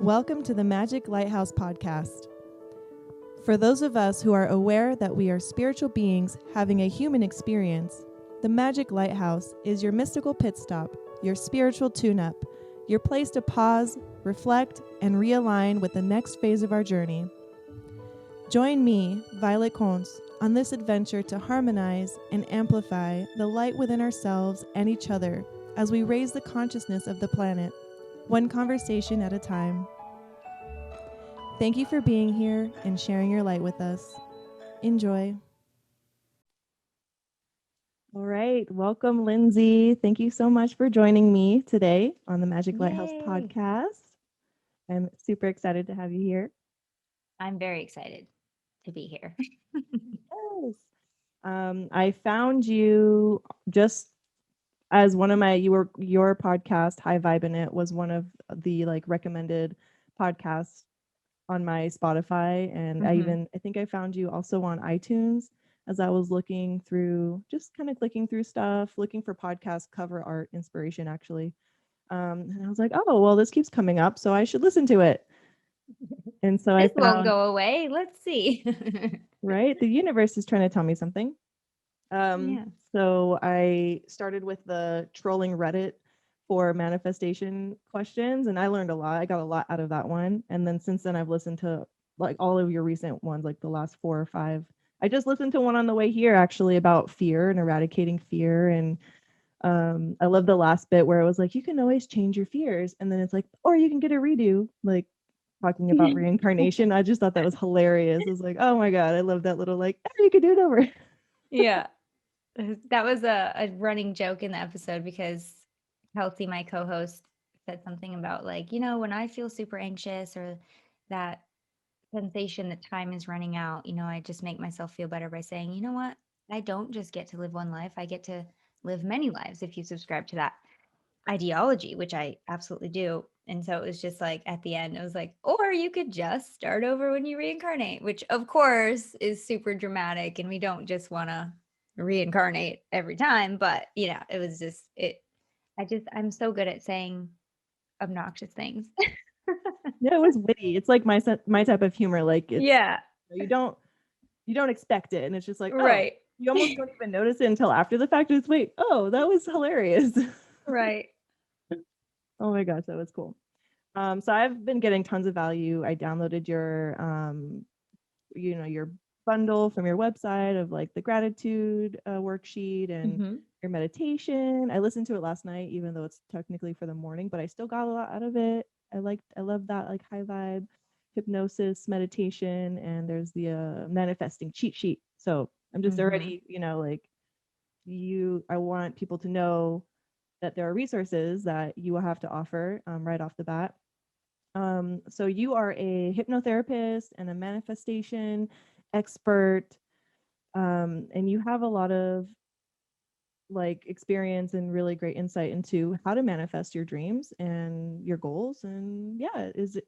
Welcome to the Magic Lighthouse podcast. For those of us who are aware that we are spiritual beings having a human experience, the Magic Lighthouse is your mystical pit stop, your spiritual tune-up, your place to pause, reflect, and realign with the next phase of our journey. Join me, Violet Contz, on this adventure to harmonize and amplify the light within ourselves and each other as we raise the consciousness of the planet, one conversation at a time. Thank you for being here and sharing your light with us. Enjoy. All right. Welcome, Lynnsey. Thank you so much for joining me today on the Magic Lighthouse podcast. I'm super excited to have you here. I'm very excited to be here. Yes. I found you just as one of your podcast, High Vibe in It, was one of the recommended podcasts on my Spotify, and I think I found you also on iTunes as I was looking through, just kind of clicking through stuff, looking for podcast cover art inspiration actually. And I was like, oh, well, this keeps coming up, so I should listen to it. And so This won't go away. Let's see. Right? The universe is trying to tell me something. Yeah. So I started with the trolling Reddit for manifestation questions, and I learned a lot. I got a lot out of that one. And then since then I've listened to like all of your recent ones, like the last 4 or 5. I just listened to one on the way here actually about fear and eradicating fear. And I love the last bit where it was like, you can always change your fears. And then it's like, or you can get a redo, like talking about reincarnation. I just thought that was hilarious. I was like, oh my God, I love that little like, oh, you could do it over. Yeah. That was a running joke in the episode because Kelsey, my co-host, said something about when I feel super anxious or that sensation that time is running out, I just make myself feel better by saying, you know what? I don't just get to live one life. I get to live many lives if you subscribe to that ideology, which I absolutely do. And so it was just like at the end, it was like, or you could just start over when you reincarnate, which of course is super dramatic. And we don't just want to reincarnate every time. But, it was just, I'm so good at saying obnoxious things. Yeah, it was witty. It's like my type of humor. Like it's Yeah. you don't expect it, and it's just like, oh, Right. you almost don't even notice it until after the fact. It's wait, oh, that was hilarious. Right. Oh my gosh, that was cool. So I've been getting tons of value. I downloaded your your bundle from your website of like the gratitude worksheet and your meditation. I listened to it last night, even though it's technically for the morning, but I still got a lot out of it. I love that like high vibe hypnosis meditation, and there's the manifesting cheat sheet. So I'm just already, I want people to know that there are resources that you will have to offer right off the bat. So you are a hypnotherapist and a manifestation expert, and you have a lot of like experience and really great insight into how to manifest your dreams and your goals. And yeah, is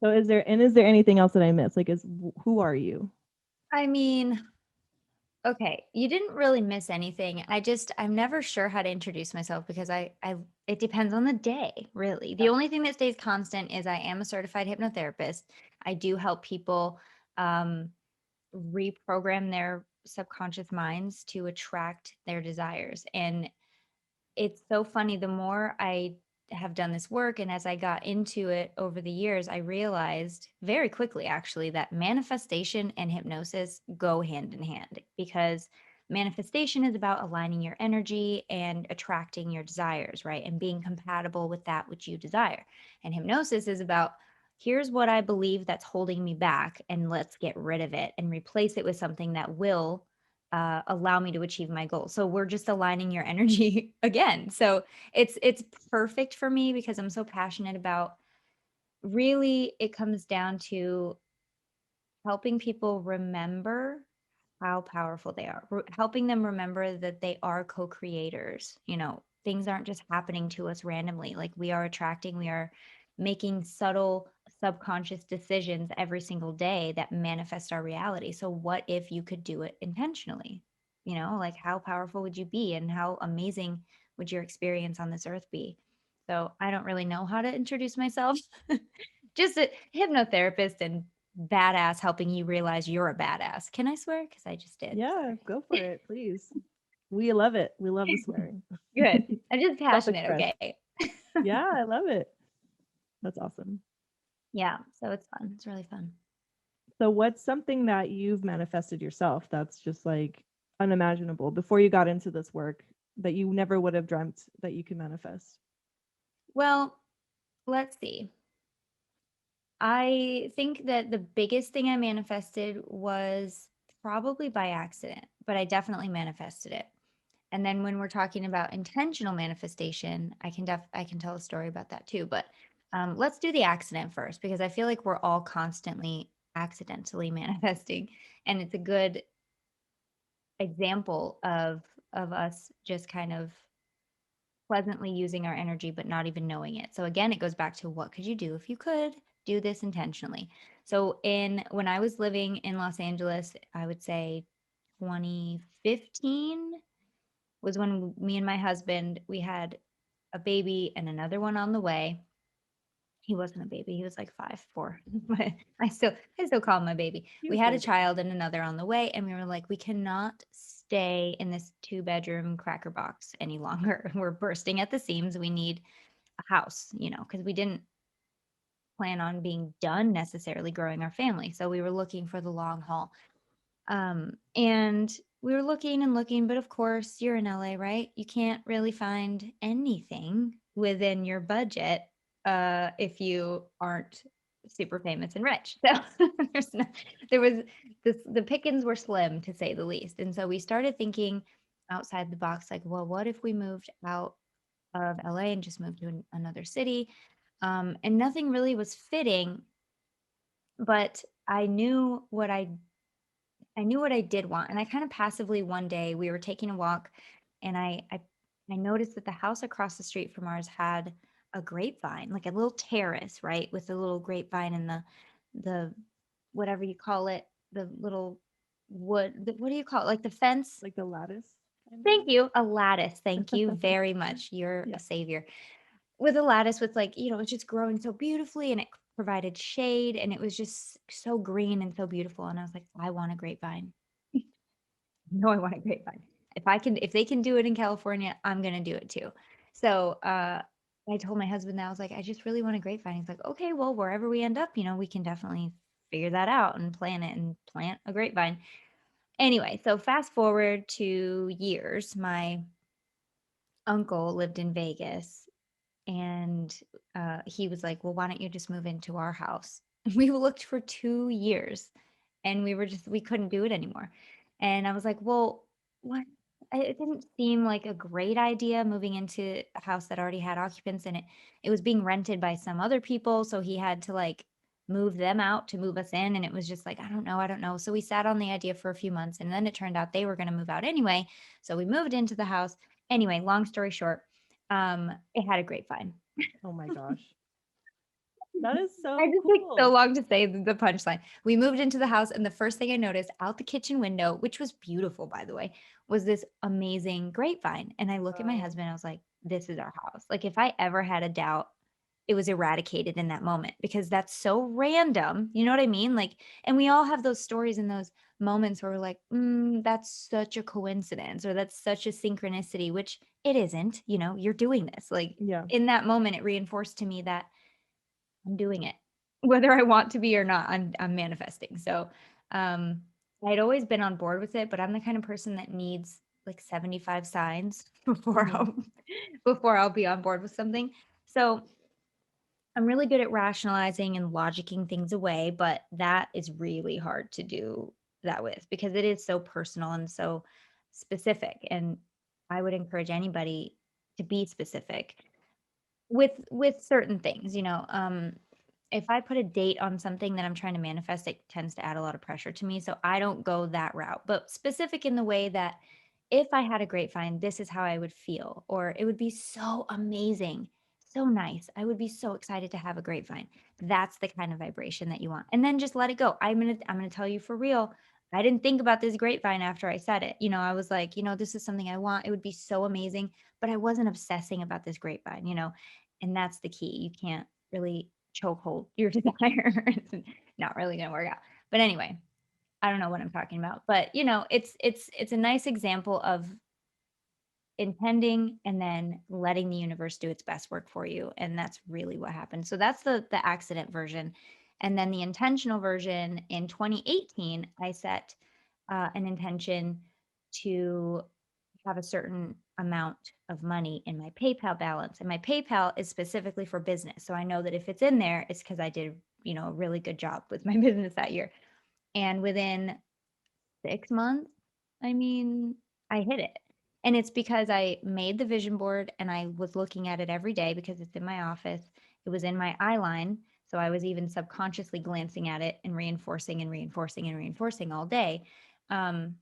there anything else that I missed? Like, who are you? I mean, okay, you didn't really miss anything. I'm never sure how to introduce myself because it depends on the day, really. The only thing that stays constant is I am a certified hypnotherapist. I do help people reprogram their subconscious minds to attract their desires. And it's so funny. The more I have done this work and as I got into it over the years, I realized very quickly actually that manifestation and hypnosis go hand in hand because manifestation is about aligning your energy and attracting your desires, right? And being compatible with that which you desire. And hypnosis is about here's what I believe that's holding me back and let's get rid of it and replace it with something that will allow me to achieve my goal. So we're just aligning your energy again. So it's perfect for me because I'm so passionate about really it comes down to helping people remember how powerful they are, helping them remember that they are co-creators. Things aren't just happening to us randomly. Like we are attracting, we are making subtle subconscious decisions every single day that manifest our reality. So what if you could do it intentionally? Like how powerful would you be and how amazing would your experience on this earth be? So I don't really know how to introduce myself. Just a hypnotherapist and badass helping you realize you're a badass. Can I swear? Because I just did. Yeah, Sorry. go for it, please. We love it. We love the swearing. Good. I'm just passionate. Self-expressed. Okay. Yeah, I love it. That's awesome. Yeah. So it's fun. It's really fun. So what's something that you've manifested yourself that's just like unimaginable before you got into this work that you never would have dreamt that you could manifest? Well, let's see. I think that the biggest thing I manifested was probably by accident, but I definitely manifested it. And then when we're talking about intentional manifestation, I can tell a story about that too. But let's do the accident first because I feel like we're all constantly accidentally manifesting, and it's a good example of us just kind of pleasantly using our energy but not even knowing it. So again, it goes back to what could you do if you could do this intentionally. So in when I was living in Los Angeles, I would say 2015 was when me and my husband, we had a baby and another one on the way. He wasn't a baby. He was like 5'4", but I still call him my baby. We Cute had a baby. child and another on the way, and we were like, we cannot stay in this 2-bedroom cracker box any longer. We're bursting at the seams. We need a house, because we didn't plan on being done necessarily growing our family. So we were looking for the long haul. And we were looking and looking, but of course, you're in LA, right? You can't really find anything within your budget if you aren't super famous and rich. So there was the pickings were slim to say the least. And so we started thinking outside the box, like, well, what if we moved out of LA and just moved to another city? And nothing really was fitting, but I knew what I did want. And I kind of passively one day we were taking a walk and I noticed that the house across the street from ours had a grapevine, like a little terrace, right? With a little grapevine and the whatever you call it, the little what do you call it? Like the fence. Like the lattice kind Thank you. A lattice. Thank you of? very much. You're Yeah. a savior. With a lattice with like, it's just growing so beautifully and it provided shade and it was just so green and so beautiful. And I was like, I want a grapevine. No, I want a grapevine. If they can do it in California, I'm gonna do it too. So I told my husband that I was like, I just really want a grapevine. He's like, okay, well, wherever we end up, we can definitely figure that out and plan it and plant a grapevine. Anyway, so fast forward to years, my uncle lived in Vegas and he was like, well, why don't you just move into our house? We looked for 2 years and we couldn't do it anymore. And I was like, well, what? It didn't seem like a great idea moving into a house that already had occupants in it. It was being rented by some other people. So he had to like move them out to move us in. And it was just like, I don't know. So we sat on the idea for a few months and then it turned out they were going to move out anyway. So we moved into the house. Anyway, long story short, it had a grapevine. Oh my gosh. That is I so just take so cool. long to say the punchline. We moved into the house, and the first thing I noticed out the kitchen window, which was beautiful, by the way, was this amazing grapevine. And I look at my Wow. husband, I was like, this is our house. Like, if I ever had a doubt, it was eradicated in that moment because that's so random. You know what I mean? Like, and we all have those stories and those moments where we're like, that's such a coincidence or that's such a synchronicity, which it isn't. You're doing this. Like, Yeah. in that moment, it reinforced to me that I'm doing it. Whether I want to be or not, I'm manifesting. So, um, I'd always been on board with it, but I'm the kind of person that needs like 75 signs before Hmm. I'll be on board with something. So, I'm really good at rationalizing and logicking things away, but that is really hard to do that with because it is so personal and so specific. And I would encourage anybody to be specific with certain things, if I put a date on something that I'm trying to manifest, it tends to add a lot of pressure to me. So I don't go that route, but specific in the way that if I had a grapevine, this is how I would feel, or it would be so amazing, so nice. I would be so excited to have a grapevine. That's the kind of vibration that you want. And then just let it go. I'm gonna tell you for real. I didn't think about this grapevine after I said it. I was like, this is something I want. It would be so amazing, but I wasn't obsessing about this grapevine. And that's the key. You can't really choke hold your desire. It's not really going to work out. But anyway, I don't know what I'm talking about. But it's a nice example of intending and then letting the universe do its best work for you, and that's really what happened. So that's the accident version. And then the intentional version, in 2018 I set an intention to have a certain amount of money in my PayPal balance, and my PayPal is specifically for business, so I know that if it's in there, it's because I did a really good job with my business that year. And within 6 months, I mean, I hit it. And it's because I made the vision board and I was looking at it every day because it's in my office. It was in my eye line. So I was even subconsciously glancing at it and reinforcing and reinforcing and reinforcing all day. Um,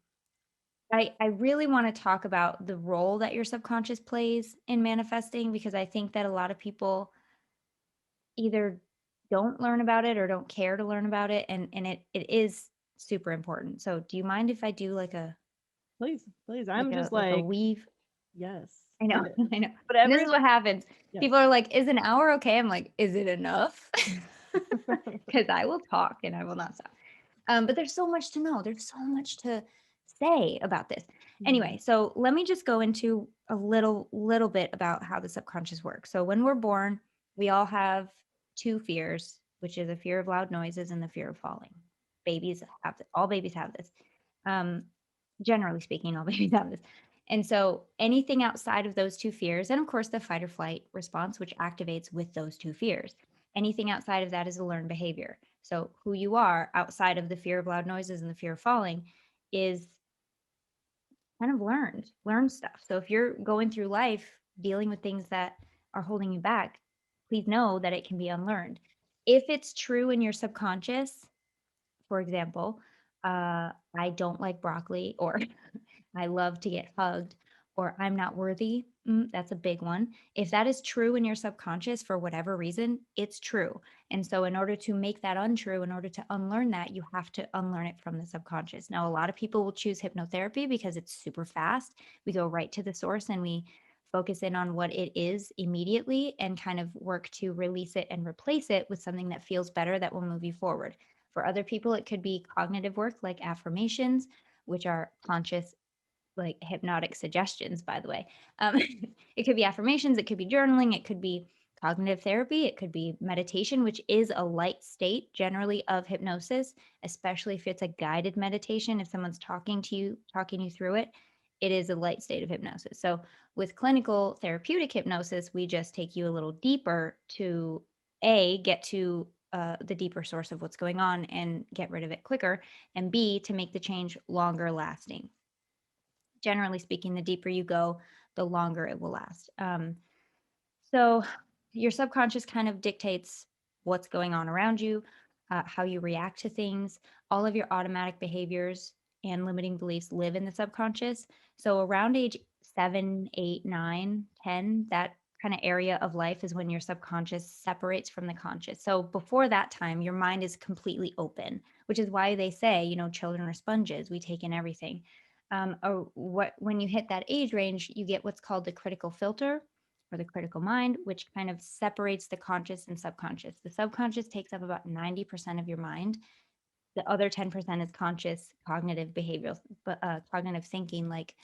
I really want to talk about the role that your subconscious plays in manifesting, because I think that a lot of people either don't learn about it or don't care to learn about it. And it is super important. So do you mind if I do like a Please, please. like I'm a just like a like, weave? yes, I know, hit it. I know. And Whatever. this is what happens. Yes. People are like, "Is an hour okay?" I'm like, "Is it enough?" Because I will talk and I will not stop. But there's so much to know. There's so much to say about this. Anyway, so let me just go into a little bit about how the subconscious works. So when we're born, we all have two fears, which is a fear of loud noises and the fear of falling. Babies have this. All babies have this. Um, Generally speaking, all babies have this. And so anything outside of those two fears, and of course the fight or flight response, which activates with those two fears, anything outside of that is a learned behavior. So who you are outside of the fear of loud noises and the fear of falling is kind of learned stuff. So if you're going through life dealing with things that are holding you back, please know that it can be unlearned. If it's true in your subconscious, for example, I don't like broccoli, or I love to get hugged, or I'm not worthy. That's a big one. If that is true in your subconscious for whatever reason, it's true. And so, in order to make that untrue, in order to unlearn that, you have to unlearn it from the subconscious. Now, a lot of people will choose hypnotherapy because it's super fast. We go right to the source and we focus in on what it is immediately and kind of work to release it and replace it with something that feels better, that will move you forward. For other people, it could be cognitive work like affirmations, which are conscious, like hypnotic suggestions, by the way. It could be affirmations, it could be journaling, it could be cognitive therapy, it could be meditation, which is a light state generally of hypnosis, especially if it's a guided meditation. If someone's talking you through it, it is a light state of hypnosis. So with clinical therapeutic hypnosis, we just take you a little deeper to get to the deeper source of what's going on and get rid of it quicker, and B, to make the change longer lasting. Generally speaking, the deeper you go, the longer it will last. So your subconscious kind of dictates what's going on around you, how you react to things. All of your automatic behaviors and limiting beliefs live in the subconscious. So around age 7, 8, 9, 10, that kind of area of life is when your subconscious separates from the conscious. So before that time, your mind is completely open, which is why they say, children are sponges. We take in everything. Or when you hit that age range, you get what's called the critical filter or the critical mind, which kind of separates the conscious and subconscious. The subconscious takes up about 90% of your mind. The other 10% is conscious, cognitive, behavioral, cognitive thinking, like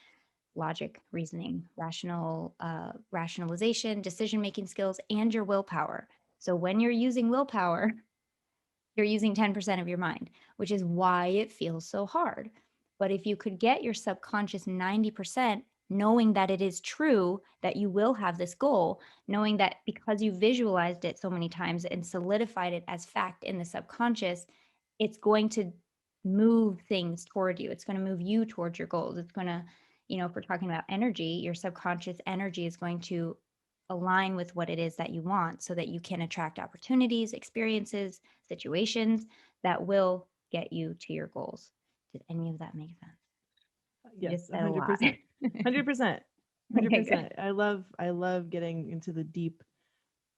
logic, reasoning, rationalization, decision making skills, and your willpower. So when you're using willpower, you're using 10% of your mind, which is why it feels so hard. But if you could get your subconscious 90%, knowing that it is true that you will have this goal, knowing that because you visualized it so many times and solidified it as fact in the subconscious, it's going to move things toward you. It's going to move you towards your goals. It's going to, if we're talking about energy, your subconscious energy is going to align with what it is that you want so that you can attract opportunities, experiences, situations that will get you to your goals. Did any of that make sense? You Yes, just said a lot. 100%. 100%. Okay, good. 100%. I love getting into the deep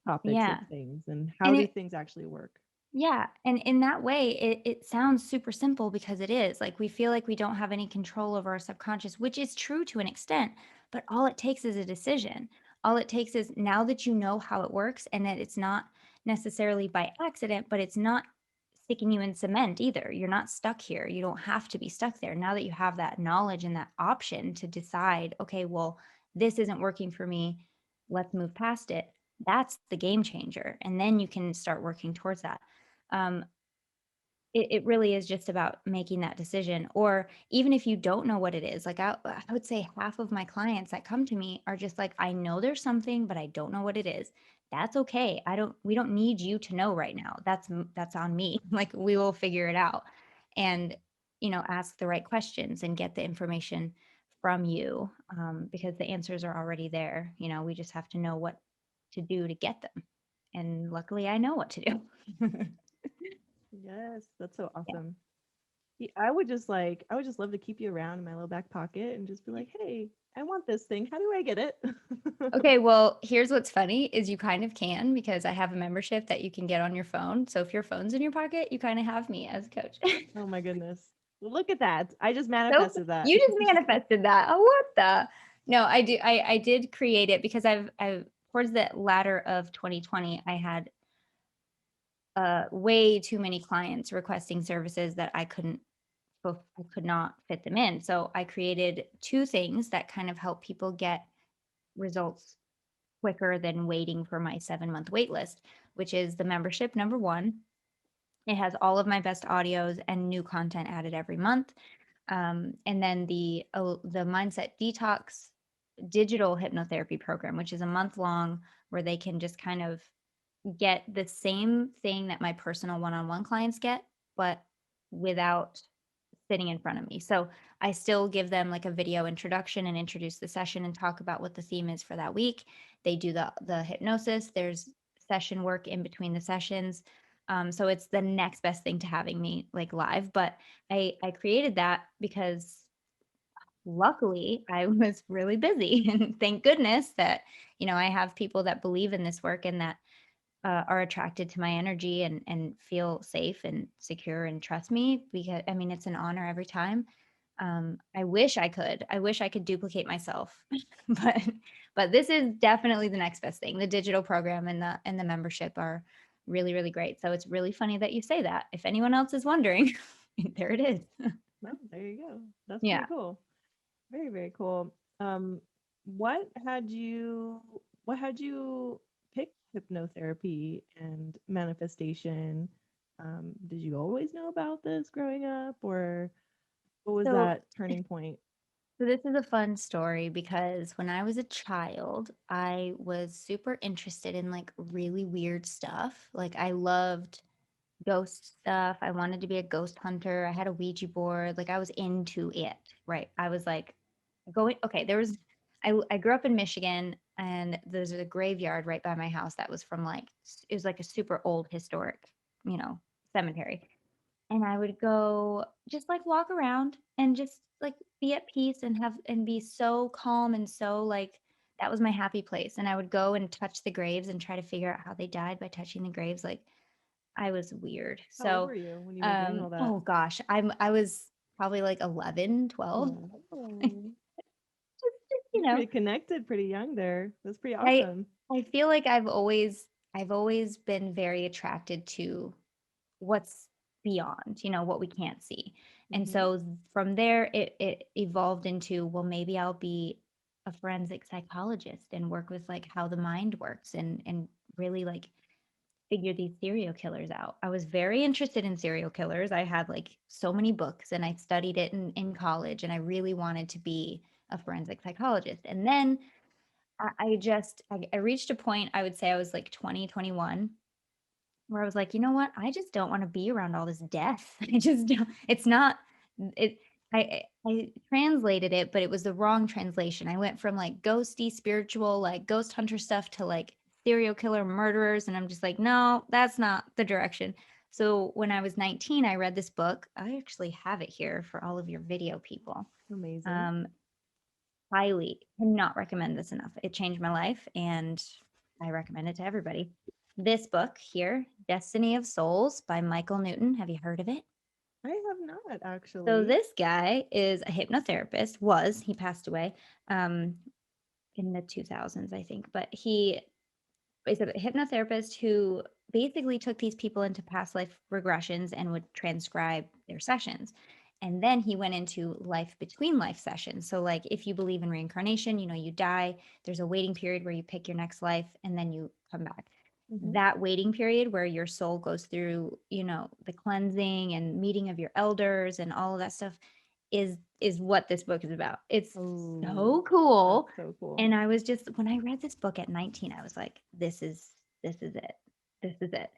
topics of Yeah. things and how And do it, things actually work. yeah. And in that way, it sounds super simple because it is. Like we feel like we don't have any control over our subconscious, which is true to an extent, but all it takes is a decision. all it takes is, now that you know how it works and that it's not necessarily by accident, but it's not sticking you in cement either. You're not stuck here. You don't have to be stuck there. Now that you have that knowledge and that option to decide, okay, well, this isn't working for me. Let's move past it. That's the game changer. And then you can start working towards that. Um, it really is just about making that decision. Or even if you don't know what it is, like I would say half of my clients that come to me are just like, I know there's something, but I don't know what it is. That's okay. We don't need you to know right now. That's on me. Like, we will figure it out. And, ask the right questions and get the information from you, because the answers are already there. We just have to know what to do to get them. And luckily I know what to do. Yes, that's so Yeah. awesome. I would just love to keep you around in my little back pocket and just be like, hey, I want this thing. How do I get it? Okay, well, here's what's funny is you kind of can, because I have a membership that you can get on your phone. So if your phone's in your pocket, you kind of have me as a coach. Oh my goodness. Well, look at that. I just So manifested that. you just manifested that. Oh, what the? No, I do. I did create it because I've towards the latter of 2020, I had way too many clients requesting services that I could not fit them in. So I created two things that kind of help people get results quicker than waiting for my 7-month wait list, which is the membership. Number one, it has all of my best audios and new content added every month. And then the Mindset Detox digital hypnotherapy program, which is a month long, where they can just kind of get the same thing that my personal one-on-one clients get, but without sitting in front of me. So I still give them like a video introduction and introduce the session and talk about what the theme is for that week. They do the hypnosis. There's session work in between the sessions. So it's the next best thing to having me like live. But I created that because luckily I was really busy, and thank goodness that I have people that believe in this work and that are attracted to my energy and feel safe and secure and trust me, because I mean, it's an honor every time. I wish I could duplicate myself, but this is definitely the next best thing. The digital program and the membership are really, really great. So it's really funny that you say that. If anyone else is wondering, there it is. Well, there you go. That's Yeah. pretty cool. Very, very cool. Um, what had you what had you pick hypnotherapy and manifestation? Did you always know about this growing up, or what was So that turning point? So this is a fun story because when I was a child, I was super interested in like really weird stuff. Like, I loved ghost stuff. I wanted to be a ghost hunter. I had a Ouija board. Like, I was into it, right? I was like okay, I grew up in Michigan, and there's a graveyard right by my house that was from like, it was like a super old historic, cemetery. And I would go just like walk around and just like be at peace and be so calm and so like, that was my happy place. And I would go and touch the graves and try to figure out how they died by touching the graves. Like, I was weird. How old So, were you when you were doing all that? oh gosh, I was probably like 11, 12. Oh, You you're know, pretty connected, pretty young there. That's pretty I awesome. I feel like I've always been very attracted to what's beyond, what we can't see. And Hmm. so from there, it evolved into, well, maybe I'll be a forensic psychologist and work with like how the mind works and really like figure these serial killers out. I was very interested in serial killers. I had like so many books and I studied it in college, and I really wanted to be a forensic psychologist. And then I reached a point, I would say I was like 20, 21, where I was like, you know what? I just don't want to be around all this death. I just don't, it's not, it, I translated it, but it was the wrong translation. I went from like ghosty, spiritual, like ghost hunter stuff to like serial killer murderers. And I'm just like, no, that's not the direction. So when I was 19, I read this book. I actually have it here for all of your video people. Amazing. Um, Highly cannot recommend this enough. It changed my life, and I recommend it to everybody. This book here, Destiny of Souls by Michael Newton. Have you heard of it? I have not So actually. this guy is a hypnotherapist, he passed away. Um, in the 2000s, I think. But he is a hypnotherapist who basically took these people into past life regressions and would transcribe their sessions. And then he went into life between life sessions. So, like, if you believe in reincarnation, you die, there's a waiting period where you pick your next life and then you come back. That waiting period where your soul goes through, the cleansing and meeting of your elders and all of that stuff is what this book is about. It's so cool. That's so cool. And I was just, when I read this book at 19, I was like, this is it. This is it.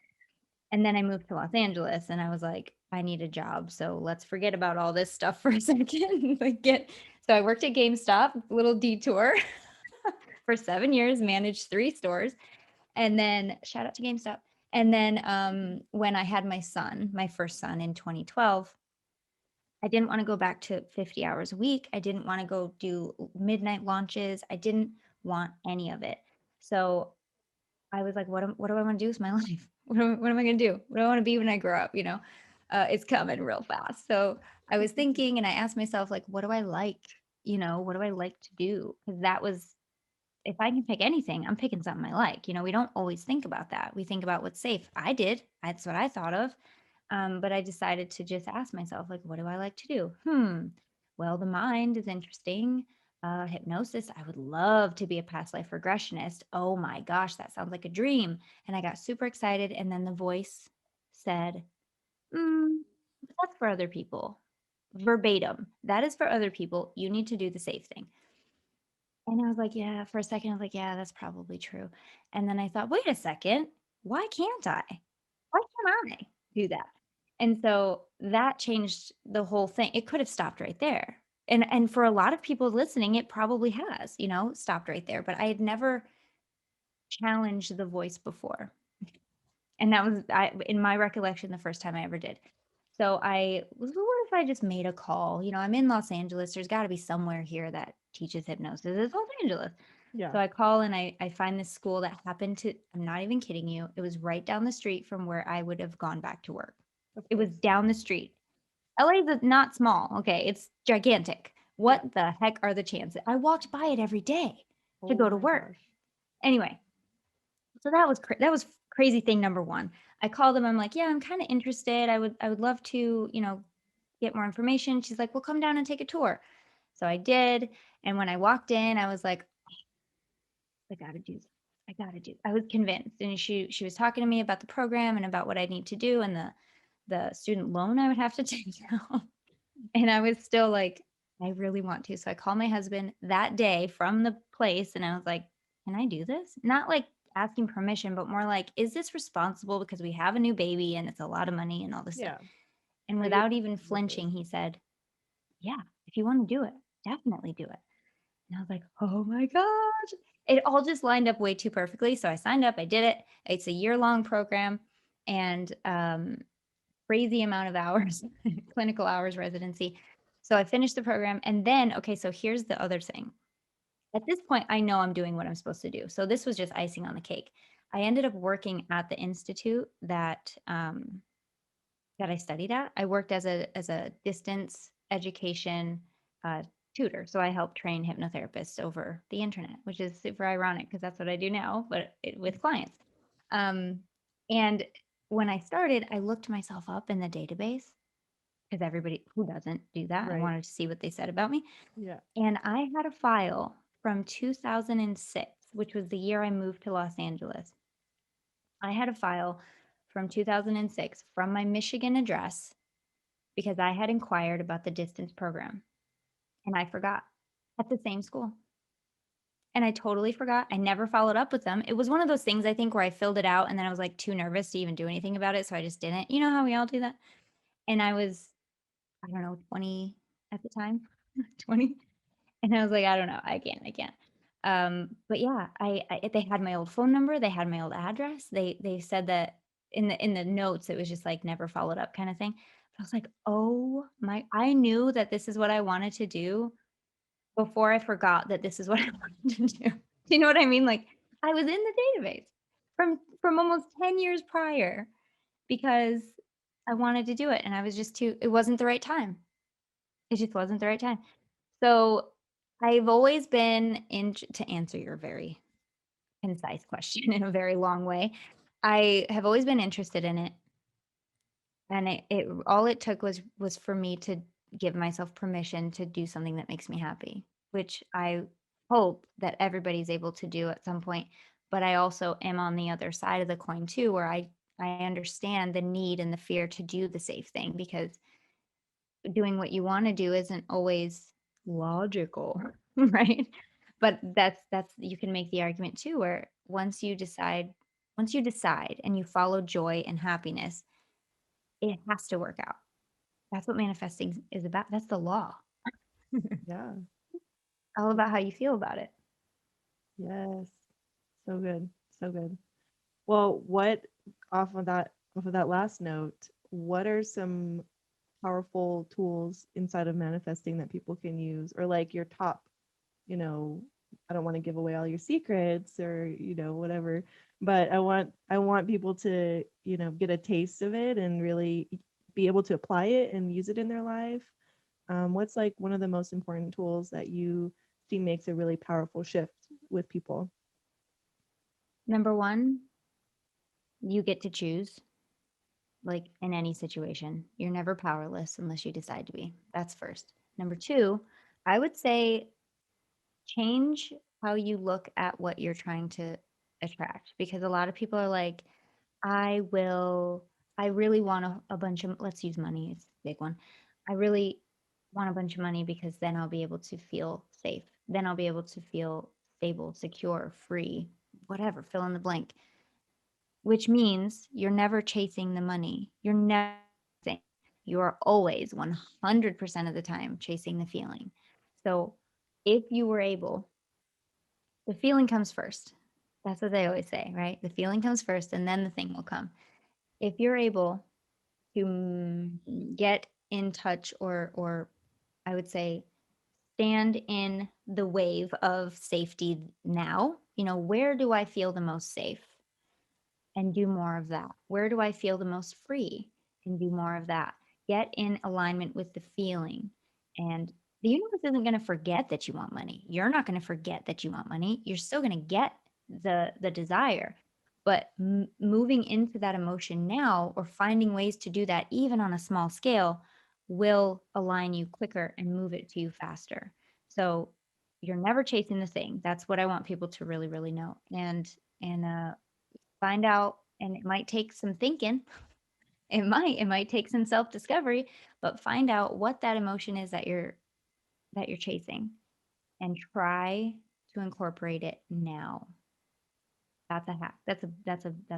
And then I moved to Los Angeles and I was like, I need a job. So let's forget about all this stuff for a second. So I worked at GameStop, little detour for 7 years, managed 3 stores. And then shout out to GameStop. And then when I had my first son in 2012, I didn't want to go back to 50 hours a week. I didn't want to go do midnight launches. I didn't want any of it. So I was like, what do I want to do with my life? What am I going to do? What do I want to be when I grow up? It's coming real fast. So I was thinking and I asked myself, like, what do I like? What do I like to do? Because that was, if I can pick anything, I'm picking something I like. We don't always think about that. We think about what's safe. I did. That's what I thought of. But I decided to just ask myself, like, what do I like to do? Well, the mind is interesting. Hypnosis, I would love to be a past life regressionist. Oh my gosh, that sounds like a dream. And I got super excited. And then the voice said, that's for other people. Verbatim. That is for other people. You need to do the safe thing. And I was like, yeah, for a second, I was like, yeah, that's probably true. And then I thought, wait a second, why can't I? Why can't I do that? And so that changed the whole thing. It could have stopped right there. And for a lot of people listening, it probably has, stopped right there. But I had never challenged the voice before. And that was in my recollection the first time I ever did. So I was, well, what if I just made a call? I'm in Los Angeles. There's got to be somewhere here that teaches hypnosis. It's Los Angeles. Yeah. So I call and I find this school that happened to, I'm not even kidding you, it was right down the street from where I would have gone back to work. It was down the street. LA is not small. Okay. It's gigantic. What the heck are the chances? I walked by it every day to go to work. Anyway, so that was crazy thing number one. I called them. I'm like, yeah, I'm kind of interested. I would love to, get more information. She's like, well, come down and take a tour. So I did. And when I walked in, I was like, I got to do this. I was convinced. And she was talking to me about the program and about what I need to do and the student loan I would have to take out. And I was still like, I really want to. So I called my husband that day from the place and I was like, can I do this? Not like asking permission, but more like, is this responsible? Because we have a new baby and it's a lot of money and all this stuff. And without even flinching, he said, yeah, if you want to do it, definitely do it. And I was like, oh my gosh. It all just lined up way too perfectly. So I signed up, I did it. It's a year-long program and crazy amount of hours, clinical hours residency. So I finished the program. And then, okay, so here's the other thing. At this point, I know I'm doing what I'm supposed to do. So this was just icing on the cake. I ended up working at the institute that I studied at. I worked as a distance education tutor. So I help train hypnotherapists over the internet, which is super ironic because that's what I do now, but with clients. And when I started, I looked myself up in the database because everybody who doesn't do that, I wanted to see what they said about me. Yeah. And I had a file from 2006, which was the year I moved to Los Angeles. I had a file from 2006 from my Michigan address because I had inquired about the distance program and I forgot at the same school. And I totally forgot. I never followed up with them. It was one of those things I think where I filled it out and then I was like too nervous to even do anything about it. So I just didn't. You know how we all do that? And I was, I don't know, 20 at the time, 20. And I was like, I don't know. I can't. But yeah, they had my old phone number. They had my old address. They said that in the notes, it was just like never followed up kind of thing. But I was like, oh my, I knew that this is what I wanted to do before I forgot that this is what I wanted to do. Do you know what I mean? Like I was in the database from almost 10 years prior because I wanted to do it. And I was just it wasn't the right time. It just wasn't the right time. So I've always been in to answer your very concise question in a very long way. I have always been interested in it, and it all it took was for me to give myself permission to do something that makes me happy, which I hope that everybody's able to do at some point. But I also am on the other side of the coin too, where I understand the need and the fear to do the safe thing, because doing what you want to do isn't always logical, right? But that's you can make the argument too, where once you decide and you follow joy and happiness, it has to work out. That's what manifesting is about. That's the law. Yeah. All about how you feel about it. Yes. So good. So good. Well, what off of that last note, what are some powerful tools inside of manifesting that people can use, or like your top, you know, I don't want to give away all your secrets or, whatever, but I want people to, get a taste of it and really be able to apply it and use it in their life. What's like one of the most important tools that you see makes a really powerful shift with people? Number one, you get to choose, like in any situation. You're never powerless unless you decide to be. That's first. Number two, I would say change how you look at what you're trying to attract, because a lot of people are like, I really want a bunch of, let's use money, it's a big one. I really want a bunch of money because then I'll be able to feel safe. Then I'll be able to feel stable, secure, free, whatever, fill in the blank, which means you're never chasing the money. You're never, you are always 100% of the time chasing the feeling. So if you were able, the feeling comes first. That's what they always say, right? The feeling comes first and then the thing will come. If you're able to get in touch, or I would say stand in the wave of safety now, where do I feel the most safe? And do more of that. Where do I feel the most free? And do more of that. Get in alignment with the feeling. And the universe isn't going to forget that you want money. You're not going to forget that you want money. You're still going to get the desire. But moving into that emotion now, or finding ways to do that even on a small scale, will align you quicker and move it to you faster. So you're never chasing the thing. That's what I want people to really, really know. And find out, and it might take some thinking. It might take some self-discovery, but find out what that emotion is that you're chasing, and try to incorporate it now. That's a hack. That's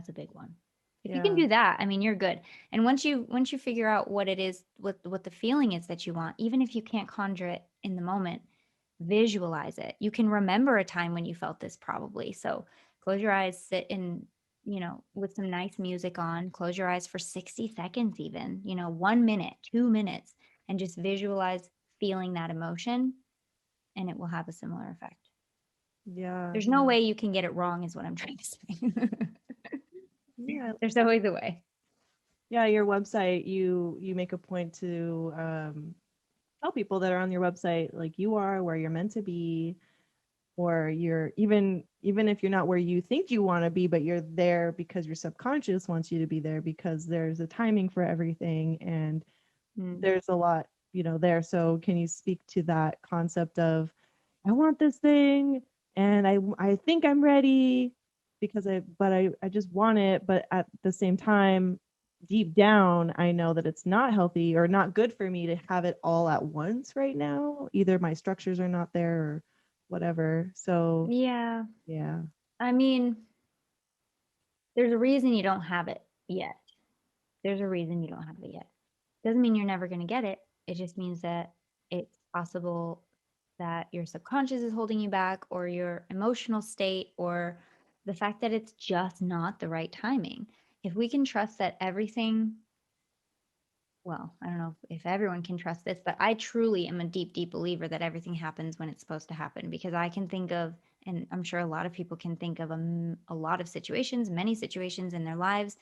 a big one. If you can Yeah. do that, I mean, you're good. And once you figure out what it is, what the feeling is that you want, even if you can't conjure it in the moment, visualize it. You can remember a time when you felt this, probably. So close your eyes, sit in, with some nice music on, close your eyes for 60 seconds, even, 1 minute, 2 minutes, and just visualize feeling that emotion, and it will have a similar effect. Yeah. There's no Yeah. way you can get it wrong, is what I'm trying to say. Yeah. There's always a way. Yeah, your website, you make a point to tell people that are on your website like you are where you're meant to be, or you're even if you're not where you think you want to be, but you're there because your subconscious wants you to be there, because there's a timing for everything, and Mm. there's a lot, there. So can you speak to that concept of, I want this thing, and I think I'm ready, because I just want it, but at the same time, deep down, I know that it's not healthy or not good for me to have it all at once right now. Either my structures are not there or whatever. So, Yeah. yeah. I mean, there's a reason you don't have it yet. There's a reason you don't have it yet. Doesn't mean you're never going to get it. It just means that it's possible that your subconscious is holding you back, or your emotional state, or the fact that it's just not the right timing. If we can trust that everything, well, I don't know if everyone can trust this, but I truly am a deep, deep believer that everything happens when it's supposed to happen, because I can think of, and I'm sure a lot of people can think of a lot of situations, many situations in their lives,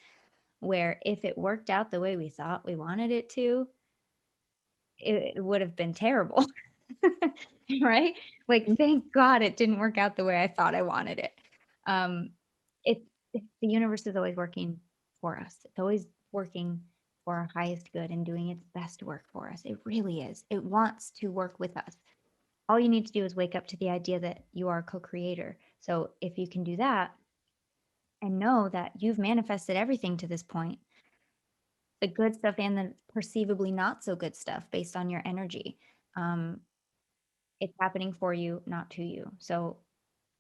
where if it worked out the way we thought we wanted it to, it would have been terrible. Right? Like, thank God it didn't work out the way I thought I wanted it. Um, the universe is always working for us. It's always working for our highest good and doing its best work for us. It really is. It wants to work with us. All you need to do is wake up to the idea that you are a co-creator. So if you can do that and know that you've manifested everything to this point, the good stuff and the perceivably not so good stuff based on your energy, um, it's happening for you, not to you. So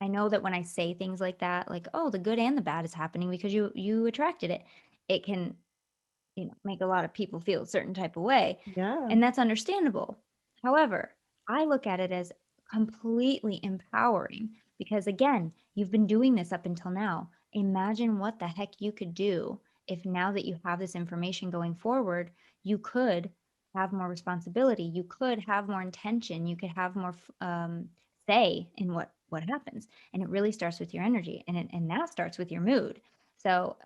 I know that when I say things like that, like, oh, the good and the bad is happening because you attracted it, it can, make a lot of people feel a certain type of way. Yeah. And that's understandable. However, I look at it as completely empowering because, again, you've been doing this up until now. Imagine what the heck you could do if now that you have this information going forward, you could have more responsibility. You could have more intention. You could have more say in what happens. And it really starts with your energy, and that starts with your mood. So,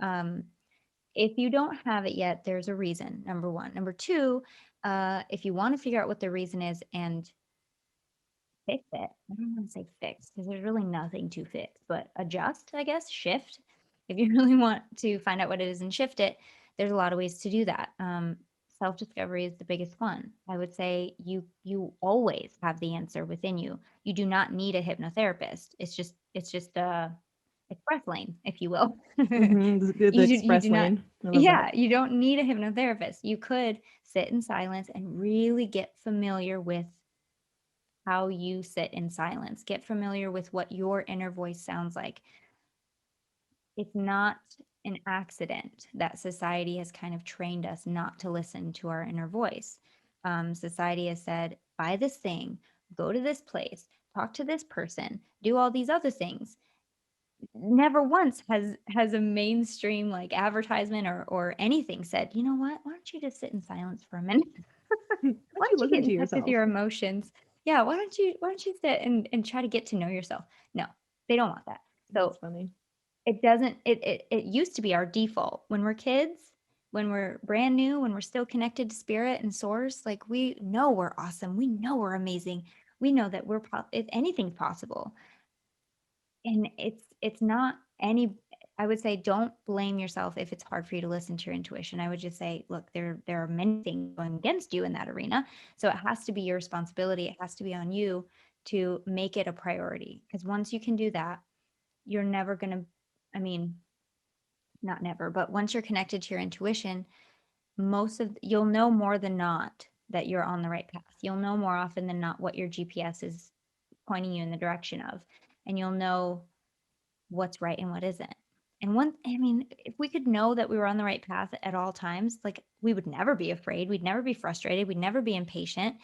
if you don't have it yet, there's a reason, number one. Number two, if you want to figure out what the reason is and fix it, I don't want to say fix because there's really nothing to fix, but adjust, I guess, shift. If you really want to find out what it is and shift it, there's a lot of ways to do that. Self-discovery is the biggest one. I would say you always have the answer within you. You do not need a hypnotherapist. It's just a express lane, if you will. The You do express not, lane. I love that. yeah, you don't need a hypnotherapist. You could sit in silence and really get familiar with how you sit in silence. Get familiar with what your inner voice sounds like. It's not an accident that society has kind of trained us not to listen to our inner voice. Society has said, buy this thing, go to this place, talk to this person, do all these other things. Never once has a mainstream like advertisement or anything said, you know what, why don't you just sit in silence for a minute? Why Why don't you don't you listen get to in touch with yourself? your emotions? Yeah, why don't you sit and try to get to know yourself? No, they don't want that. That's So funny. it doesn't it used to be our default when we're kids, when we're brand new, when we're still connected to spirit and source, like we know we're awesome, we know we're amazing, we know that if anything's possible. And it's not any, I would say don't blame yourself if it's hard for you to listen to your intuition. I would just say, look, there are many things going against you in that arena. So it has to be your responsibility. It has to be on you to make it a priority. Because once you can do that, you're never gonna, I mean, not never, but once you're connected to your intuition, you'll know more than not that you're on the right path. You'll know more often than not what your GPS is pointing you in the direction of. And you'll know what's right and what isn't. And I mean, if we could know that we were on the right path at all times, like we would never be afraid. We'd never be frustrated. We'd never be impatient.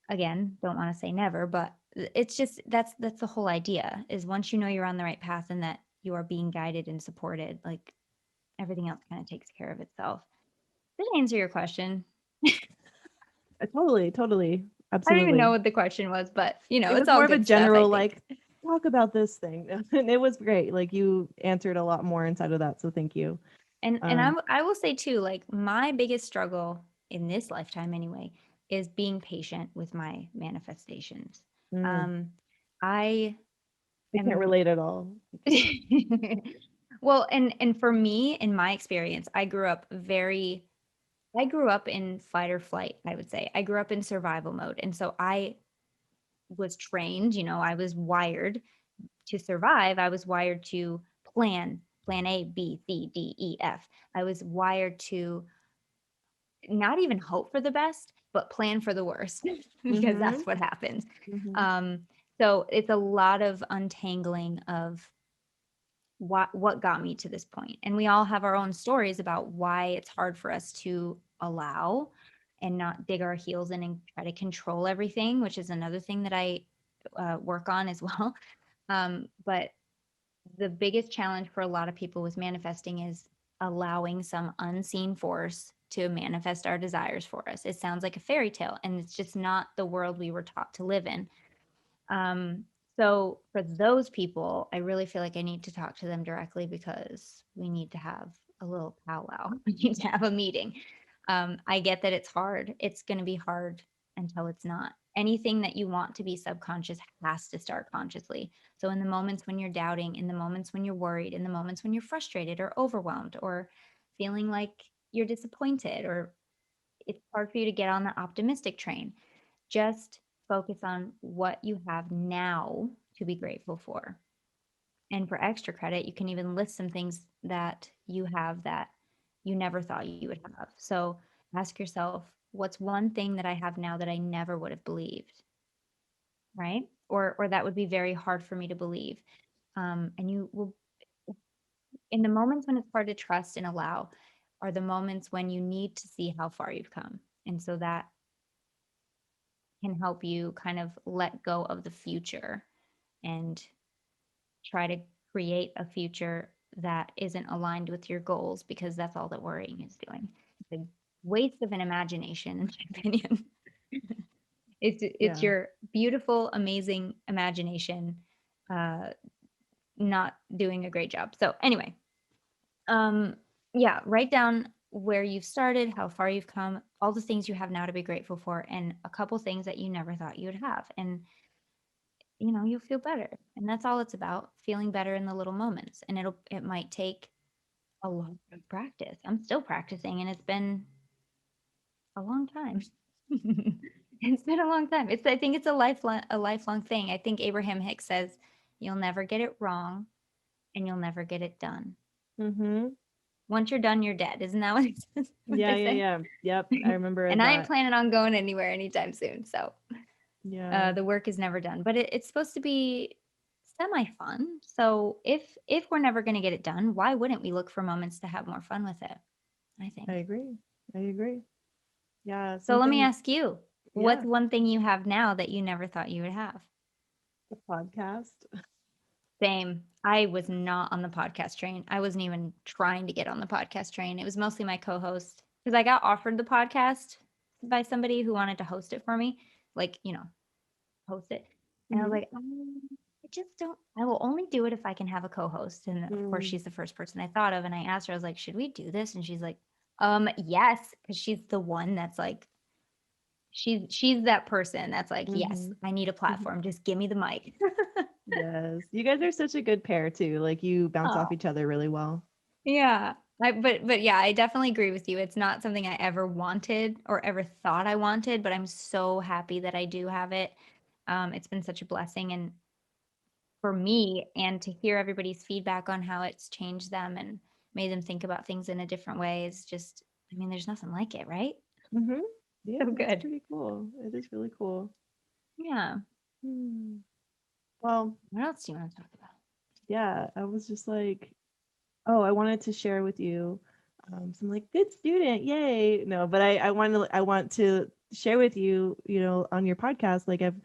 Again, don't want to say never, but it's just that's the whole idea is once you know you're on the right path and that you are being guided and supported, like everything else kind of takes care of itself. Did I answer your question? Totally, totally. I don't even know Absolutely. what the question was, but It it's was all more of a good stuff, I general, think. like, talk about this thing. And it was great. Like, you answered a lot more inside of that. So thank you. And Um, I will say too, like my biggest struggle in this lifetime anyway is being patient with my manifestations. mm, Um, I I can't am relate at all. well, and for me, in my experience, I grew up in fight or flight, I would say. I grew up in survival mode. And so I was trained, I was wired to survive. I was wired to plan A, B, C, D, E, F. I was wired to not even hope for the best, but plan for the worst because Mm-hmm. that's what happens. Mm-hmm. Um, so it's a lot of untangling of what got me to this point. And we all have our own stories about why it's hard for us to allow and not dig our heels in and try to control everything, which is another thing that I work on as well. But the biggest challenge for a lot of people with manifesting is allowing some unseen force to manifest our desires for us. It sounds like a fairy tale, and it's just not the world we were taught to live in. Um, so for those people, I really feel like I need to talk to them directly because we need to have a little powwow. We need to have a meeting. I get that it's hard. It's going to be hard until it's not. Anything that you want to be subconscious has to start consciously. So, in the moments when you're doubting, in the moments when you're worried, in the moments when you're frustrated or overwhelmed or feeling like you're disappointed or it's hard for you to get on the optimistic train, just focus on what you have now to be grateful for. And for extra credit, you can even list some things that you have that you never thought you would have. So ask yourself, what's one thing that I have now that I never would have believed, right? Or that would be very hard for me to believe. And you will, in the moments when it's hard to trust and allow, are the moments when you need to see how far you've come. And so that can help you kind of let go of the future and try to create a future that isn't aligned with your goals, because that's all that worrying is doing. It's a waste of an imagination, in my opinion. It's Yeah. your beautiful, amazing imagination uh, not doing a great job. So anyway, um, yeah, write down where you've started, how far you've come, all the things you have now to be grateful for, and a couple things that you never thought you would have. And you'll feel better. And that's all it's about, feeling better in the little moments. And it might take a lot of practice. I'm still practicing and it's been a long time. It's been a long time. I think it's a lifelong thing. I think Abraham Hicks says, you'll never get it wrong and you'll never get it done. Mm-hmm. Once you're done, you're dead. Isn't that what it says? What Yeah, they yeah, say? yeah. Yep. I remember And I ain't that. planning on going anywhere anytime soon. So Yeah. the work is never done, but it's supposed to be semi fun. So if we're never going to get it done, why wouldn't we look for moments to have more fun with it? I I think. agree. I agree. Yeah. So let me Something, ask you, yeah. what's one thing you have now that you never thought you would have? The podcast. Same. I was not on the podcast train. I wasn't even trying to get on the podcast train. It was mostly my co-host, because I got offered the podcast by somebody who wanted to host it for me, like, host it. And I was Mm-hmm. like, I just don't, I will only do it if I can have a co-host. And of course, Mm. she's the first person I thought of. And I asked her, I was like, should we do this? And she's like, yes, because she's the one that's like, she's that person that's like, yes, Mm-hmm. I need a platform. Just give me the mic. Yes. You guys are such a good pair too. Like you bounce off Oh, each other really well. yeah. But yeah, I definitely agree with you. It's not something I ever wanted or ever thought I wanted, but I'm so happy that I do have it. It's been such a blessing, and for me, and to hear everybody's feedback on how it's changed them and made them think about things in a different way is just, I mean, there's nothing like it, right? Mm-hmm. Yeah, So it's good. pretty cool. It is really cool. Yeah. Hmm. Well, What else do you want to talk about? yeah, I was just like, oh, I wanted to share with you. So I'm like, good student, yay! No, but I want to share with you, on your podcast, like I've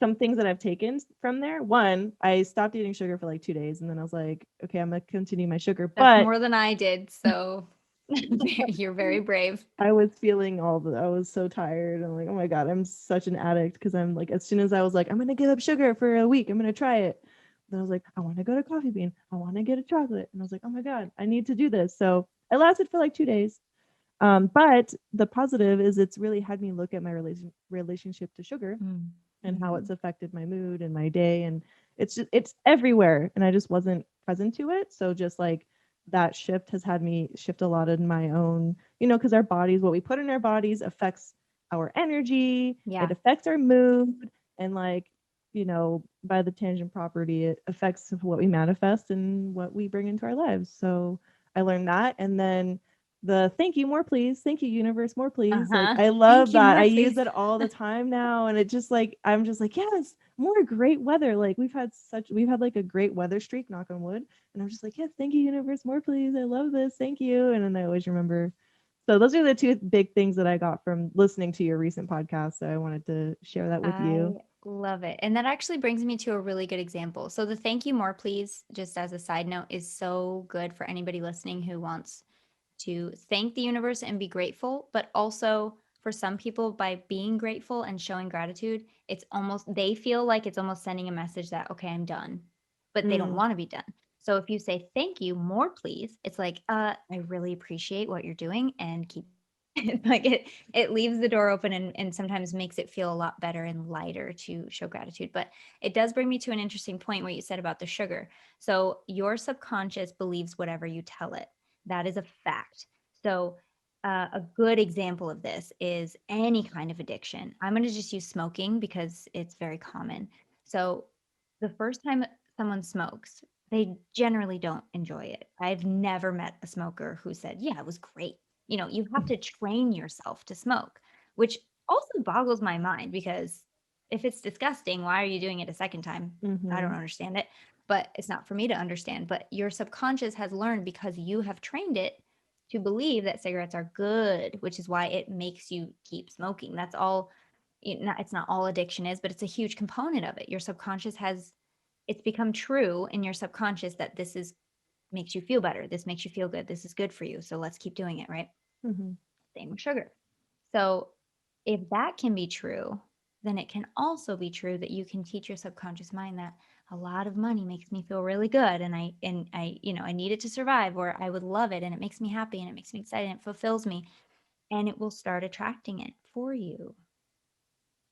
some things that I've taken from there. One, I stopped eating sugar for like 2 days, and then I was like, okay, I'm gonna continue my sugar, That's but more than I did. So you're very brave. I was feeling I was so tired. I'm like, oh my God, I'm such an addict because I'm like, as soon as I was like, I'm gonna give up sugar for a week, I'm gonna try it. Then I was like, I want to go to Coffee Bean. I want to get a chocolate. And I was like, oh my God, I need to do this. So I lasted for like 2 days. But the positive is it's really had me look at my relationship to sugar and how Mm-hmm. it's affected my mood and my day. And it's everywhere. And I just wasn't present to it. So just like that shift has had me shift a lot in my own, because our bodies, what we put in our bodies affects our energy, it Yeah. affects our mood, and like, by the tangent property, it affects what we manifest and what we bring into our lives. So I learned that. And then the thank you, more please, thank you universe, more please, like Uh-huh. I Thank love you, that. I more, use please. it all the time now, and it just like I'm just like, yes, more great weather. Like we've had like a great weather streak, knock on wood, and I'm just like, yes, thank you universe, more please, I love this, thank you. And then I always remember. So those are the two big things that I got from listening to your recent podcast, so I wanted to share that with I you. love it. And that actually brings me to a really good example. So, the thank you more, please, just as a side note, is so good for anybody listening who wants to thank the universe and be grateful. But also, for some people, by being grateful and showing gratitude, they feel like it's almost sending a message that, okay, I'm done, but they don't Mm, want to be done. So, if you say thank you more, please, it's like, I really appreciate what you're doing and keep Like it leaves the door open and sometimes makes it feel a lot better and lighter to show gratitude. But it does bring me to an interesting point where you said about the sugar. So your subconscious believes whatever you tell it. That is a fact. So a good example of this is any kind of addiction. I'm going to just use smoking because it's very common. So the first time someone smokes, they generally don't enjoy it. I've never met a smoker who said, "Yeah, it was great." You have to train yourself to smoke, which also boggles my mind because if it's disgusting, why are you doing it a second time? I don't Mm-hmm. understand it, but it's not for me to understand. But your subconscious has learned because you have trained it to believe that cigarettes are good, which is why it makes you keep smoking. That's all. It's not all addiction is, but it's a huge component of it. Your subconscious has, it's become true in your subconscious that this is makes you feel better. This makes you feel good. This is good for you. So let's keep doing it, right? Mm-hmm. Same with sugar. So if that can be true, then it can also be true that you can teach your subconscious mind that a lot of money makes me feel really good and I need it to survive, or I would love it and it makes me happy and it makes me excited and it fulfills me, and it will start attracting it for you.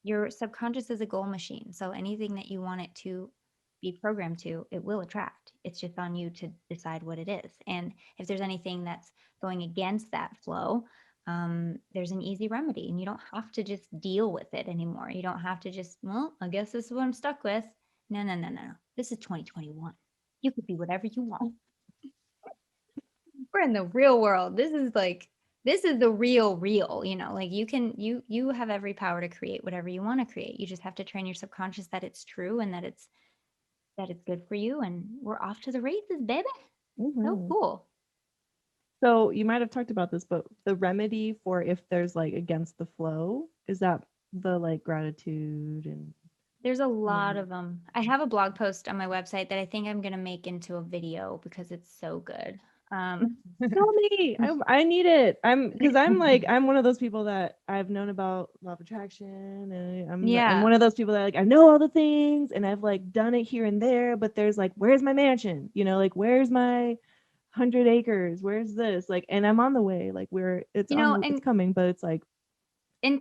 Your subconscious is a goal machine. So anything that you want it to be programmed to, it will attract. It's just on you to decide what it is. And if there's anything that's going against that flow, there's an easy remedy. And you don't have to just deal with it anymore. You don't have to just, well, I guess this is what I'm stuck with. No, no, no, no, no. This is 2021. You could be whatever you want. We're in the real world. This is the real, like you have every power to create whatever you want to create. You just have to train your subconscious that it's true and that it's good for you, and we're off to the races, baby. So Mm-hmm. cool. So you might have talked about this, but the remedy for if there's like against the flow, is that the like gratitude and There's a lot maybe of them. I have a blog post on my website that I think I'm going to make into a video because it's so good. Um tell me. I need it. I'm one of those people that I've known about law of attraction, and I'm yeah. one of those people that like I know all the things and I've like done it here and there, but there's like where's my mansion? Like where's my 100 acres? Where's this? Like, and I'm on the way. Like where it's And coming, but it's like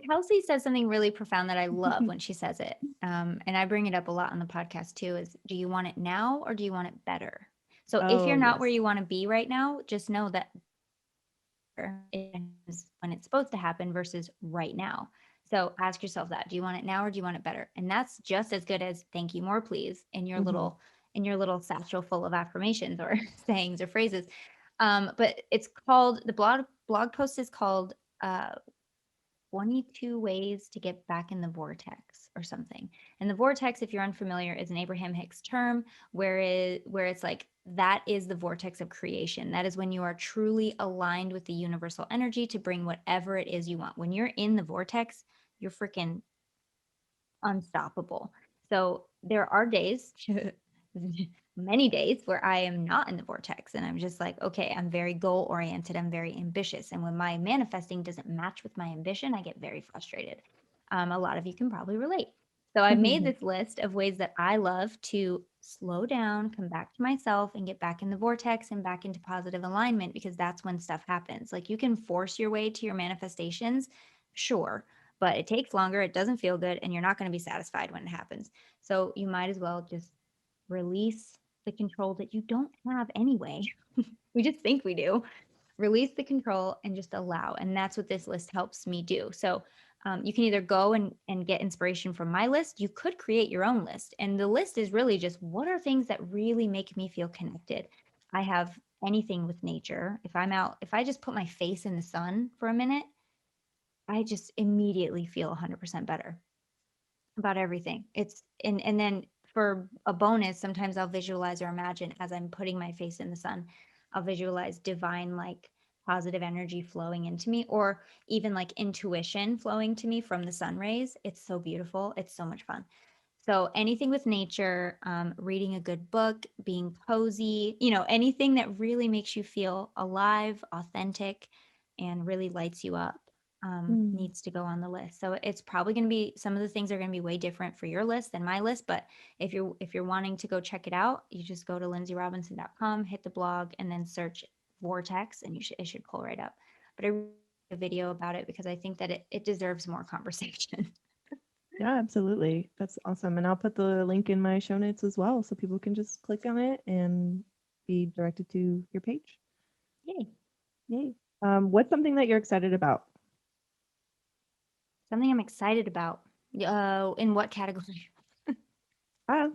Kelsey says something really profound that I love when she says it. And I bring it up a lot on the podcast too, is do you want it now or do you want it better? So if oh you're not where yes. you want to be right now, just know that is when it's supposed to happen versus right now. So ask yourself that. Do you want it now or do you want it better? And that's just as good as thank you more please Hmm. in your little satchel full of affirmations or sayings or phrases. But it's called the blog post is called 22 ways to get back in the vortex or something. And the vortex, if you're unfamiliar, is an Abraham Hicks term where it's like that is the vortex of creation. That is when you are truly aligned with the universal energy to bring whatever it is you want. When you're in the vortex, you're freaking unstoppable. So there are days, many days, where I am not in the vortex and I'm just like, okay, I'm very goal oriented. I'm very ambitious. And when my manifesting doesn't match with my ambition, I get very frustrated. A lot of you can probably relate. So I made this list of ways that I love to slow down, come back to myself, and get back in the vortex and back into positive alignment because that's when stuff happens. Like you can force your way to your manifestations, sure, but it takes longer, it doesn't feel good, and you're not going to be satisfied when it happens. So you might as well just release the control that you don't have anyway. We just think we do. Release the control and just allow. And that's what this list helps me do. So you can either go and get inspiration from my list. You could create your own list. And the list is really just what are things that really make me feel connected? I have anything with nature. If I'm out, if I just put my face in the sun for a minute, I just immediately feel 100% better about everything. And then for a bonus, sometimes I'll visualize or imagine as I'm putting my face in the sun, I'll visualize divine like positive energy flowing into me or even like intuition flowing to me from the sun rays. It's so beautiful. It's so much fun. So anything with nature, reading a good book, being cozy, anything that really makes you feel alive, authentic, and really lights you up, Mm. needs to go on the list. So it's probably going to be some of the things are going to be way different for your list than my list. But if you're wanting to go check it out, you just go to lynnseyrobinson.com, hit the blog, and then search Vortex, and it should pull right up. But I really a video about it because I think that it deserves more conversation. Yeah, absolutely. That's awesome. And I'll put the link in my show notes as well so people can just click on it and be directed to your page. Yay. Yay. What's something that you're excited about? Something I'm excited about. In what category? Uh,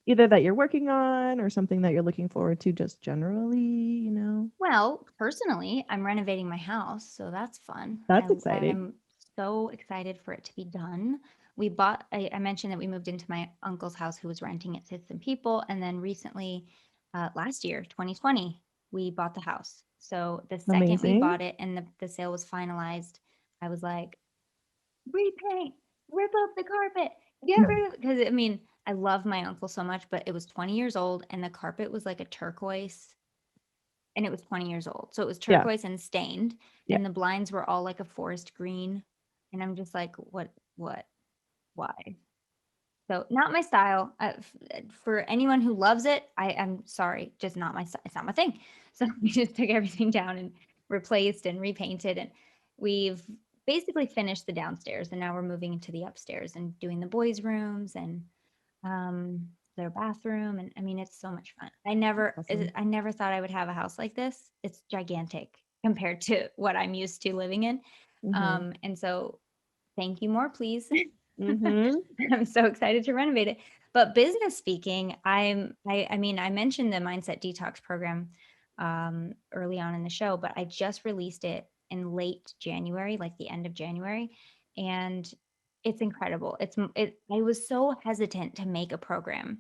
Either that you're working on or something that you're looking forward to just generally. Well, personally, I'm renovating my house, so that's fun. That's exciting. I'm so excited for it to be done. I mentioned that we moved into my uncle's house who was renting it to some people. And then recently, last year, 2020, we bought the house. So the second we Amazing. bought it and the sale was finalized, I was like, repaint, rip up the carpet, get rid of it. Because I mean, I love my uncle so much, but it was 20 years old and the carpet was like a turquoise and it was 20 years old. So it was Yeah. turquoise and stained, Yeah. and the blinds were all like a forest green. And I'm just like, what, why? So not my style. For anyone who loves it, I'm sorry, just not my style. It's not my thing. So we just took everything down and replaced and repainted, and we've basically finished the downstairs, and now we're moving into the upstairs and doing the boys' rooms and um, their bathroom. And I mean, it's so much fun. Awesome. I never thought I would have a house like this. It's gigantic compared to what I'm used to living in. Mm-hmm. And so thank you more, please. Mm-hmm. I'm so excited to renovate it. But business speaking, I mean, I mentioned the Mindset Detox program early on in the show, but I just released it in late January, like the end of January, and it's incredible. I was so hesitant to make a program,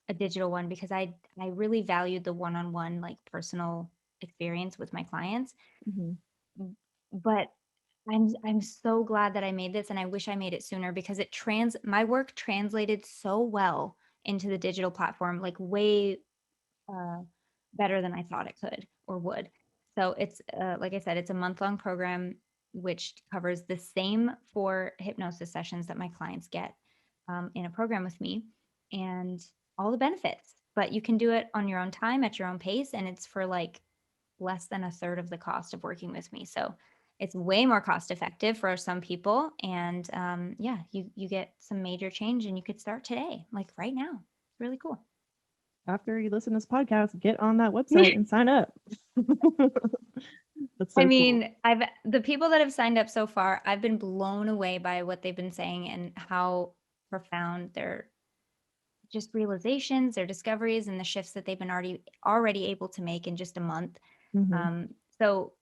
a digital one, because I really valued the one-on-one, like personal experience with my clients. Mm-hmm. But I'm so glad that I made this, and I wish I made it sooner because my work translated so well into the digital platform, like way uh, better than I thought it could or would. So it's like I said, it's a month-long program which covers the same 4 hypnosis sessions that my clients get in a program with me, and all the benefits. But you can do it on your own time at your own pace, and it's for like less than a third of the cost of working with me. So it's way more cost effective for some people. And yeah, you get some major change, and you could start today, like right now. It's really cool. After you listen to this podcast, get on that website and sign up. That's I so cool. mean, the people that have signed up so far, I've been blown away by what they've been saying and how profound their just realizations, their discoveries, and the shifts that they've been already able to make in just a month. Mm-hmm. So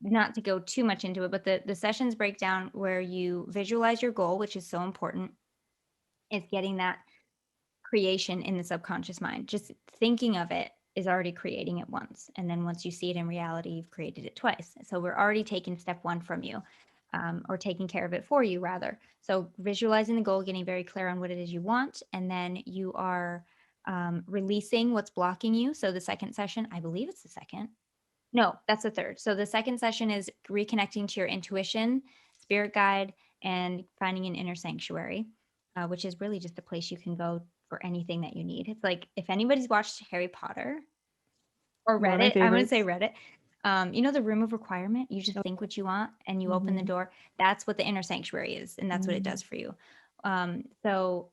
not to go too much into it, but the sessions break down where you visualize your goal, which is so important, is getting that creation in the subconscious mind. Just thinking of it is already creating it once. And then once you see it in reality, you've created it twice. So we're already taking step one from you, or taking care of it for you, rather. So visualizing the goal, getting very clear on what it is you want. And then you are releasing what's blocking you. So the second session, I believe it's the second. No, that's the third. So the second session is reconnecting to your intuition, spirit guide, and finding an inner sanctuary, which is really just a place you can go for anything that you need. It's like if anybody's watched Harry Potter or One of read my it, I'm going to say favorites. read it. You know, the room of requirement, you just think what you want and you open the Mm-hmm. door. That's what the inner sanctuary is. And that's what it Mm-hmm. does for you. So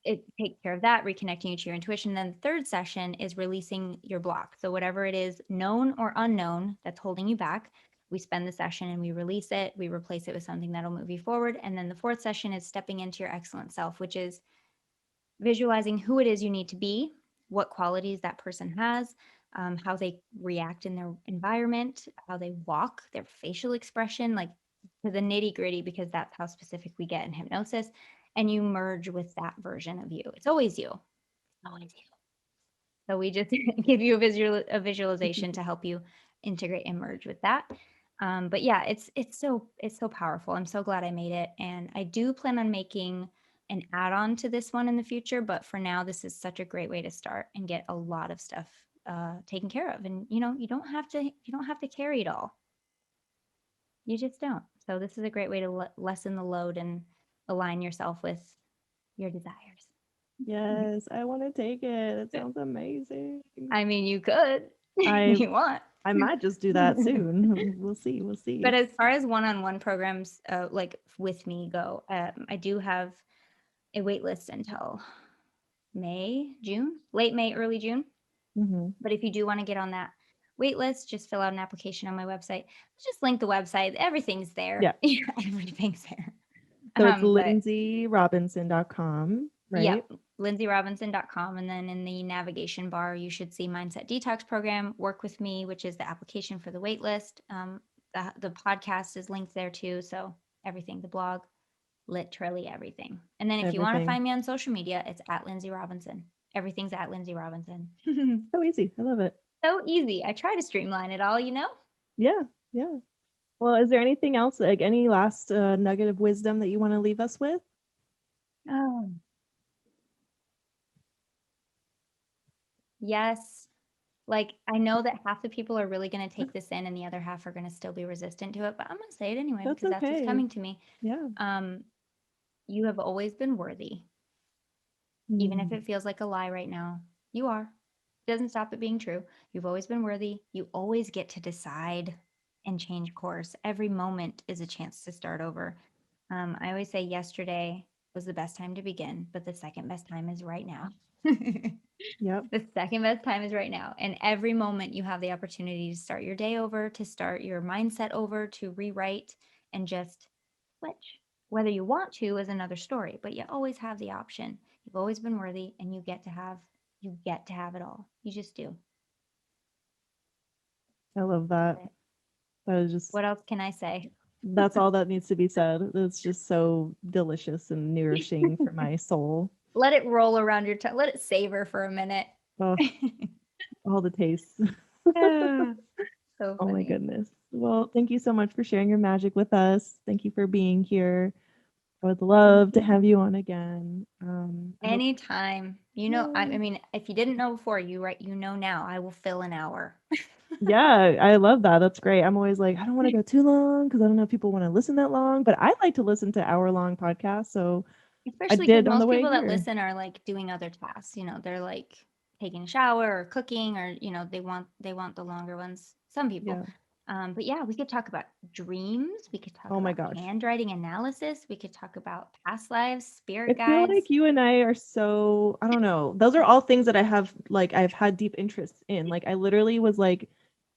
it takes care of that, reconnecting you to your intuition. Then the third session is releasing your block. So whatever it is, known or unknown, that's holding you back, we spend the session and we release it. We replace it with something that'll move you forward. And then the fourth session is stepping into your excellent self, which is visualizing who it is you need to be, what qualities that person has, how they react in their environment, how they walk, their facial expression, like to the nitty gritty, because that's how specific we get in hypnosis. And you merge with that version of you. It's always you. Always you. So we just give you a visualization to help you integrate and merge with that. But yeah, it's so powerful. I'm so glad I made it, and I do plan on making an add-on to this one in the future. But for now, this is such a great way to start and get a lot of stuff taken care of. And you don't have to carry it all. You just don't. So this is a great way to lessen the load and align yourself with your desires. Yes, I want to take it. It sounds amazing. I mean, you could I if you want. I might just do that soon. We'll see. We'll see. But as far as one-on-one programs, like with me go, I do have a wait list until late May, early June. Mm-hmm. But if you do want to get on that wait list, just fill out an application on my website. Just link the website. Everything's there. Yeah. Everything's there. So it's But LynnseyRobinson.com, right? yep, LynnseyRobinson.com. And then in the navigation bar, you should see Mindset Detox Program, Work With Me, which is the application for the wait list. The podcast is linked there too. So everything, the blog, literally everything. And then if you want to find me on social media, it's at Lynnsey Robinson. Everything's at Lynnsey Robinson. So easy. I love it. So easy. I try to streamline it all, Yeah. Yeah. Well, is there anything else, like any last nugget of wisdom that you want to leave us with? Oh. Yes. Like, I know that half the people are really going to take this in and the other half are going to still be resistant to it, but I'm going to say it anyway That's because that's what's okay. coming to me. Yeah. You have always been worthy. Even if it feels like a lie right now, you are. It doesn't stop it being true. You've always been worthy. You always get to decide and change course. Every moment is a chance to start over. I always say yesterday was the best time to begin, but the second best time is right now. Yep. The second best time is right now. And every moment you have the opportunity to start your day over, to start your mindset over, to rewrite and just switch. Whether you want to is another story, but you always have the option. You've always been worthy and you get to have it all. You just do. I love that. That is just, what else can I say? That's all that needs to be said. It's just so delicious and nourishing for my soul. Let it roll around your tongue. Let it savor for a minute. Oh, all the tastes. So funny. Oh my goodness. Well, thank you so much for sharing your magic with us. Thank you for being here. I would love to have you on again. Anytime. I mean, if you didn't know before, you know now. I will fill an hour. Yeah, I love that. That's great. I'm always like, I don't want to go too long because I don't know if people want to listen that long, but I like to listen to hour-long podcasts. So especially because most people that listen are like doing other tasks. They're like taking a shower or cooking, or they want the longer ones. Some people. Yeah. But yeah, we could talk about dreams. We could talk Oh my about gosh. handwriting analysis. We could talk about past lives, spirit I feel guides. like you and I are so, I don't know. Those are all things that I've had deep interest in. Like I literally was like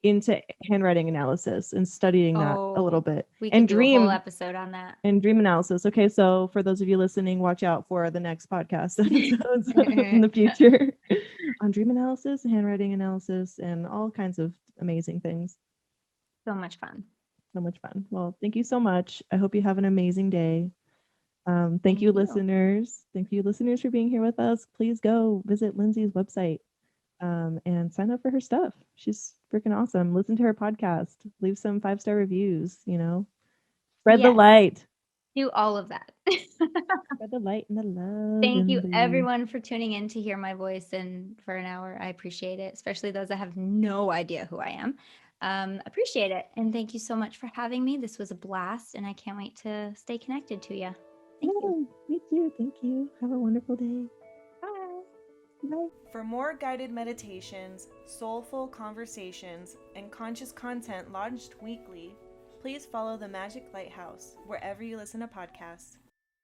into handwriting analysis and studying that a little bit. We could do a whole episode on that. And dream analysis. Okay, so for those of you listening, watch out for the next podcast episodes in the future on dream analysis, handwriting analysis, and all kinds of amazing things. So much fun. So much fun. Well, thank you so much. I hope you have an amazing day. Thank you, listeners. Thank you, listeners, for being here with us. Please go visit Lynsey's website and sign up for her stuff. She's freaking awesome. Listen to her podcast. Leave some 5-star reviews, Spread the light. Do all of that. Spread the light and the love. Thank you, everyone, for tuning in to hear my voice and for an hour. I appreciate it, especially those that have no idea who I am. Appreciate it. And thank you so much for having me. This was a blast, and I can't wait to stay connected to you. Thank you. Me too. Thank you. Have a wonderful day. Bye. Bye. For more guided meditations, soulful conversations, and conscious content launched weekly, please follow the Magic Lighthouse wherever you listen to podcasts.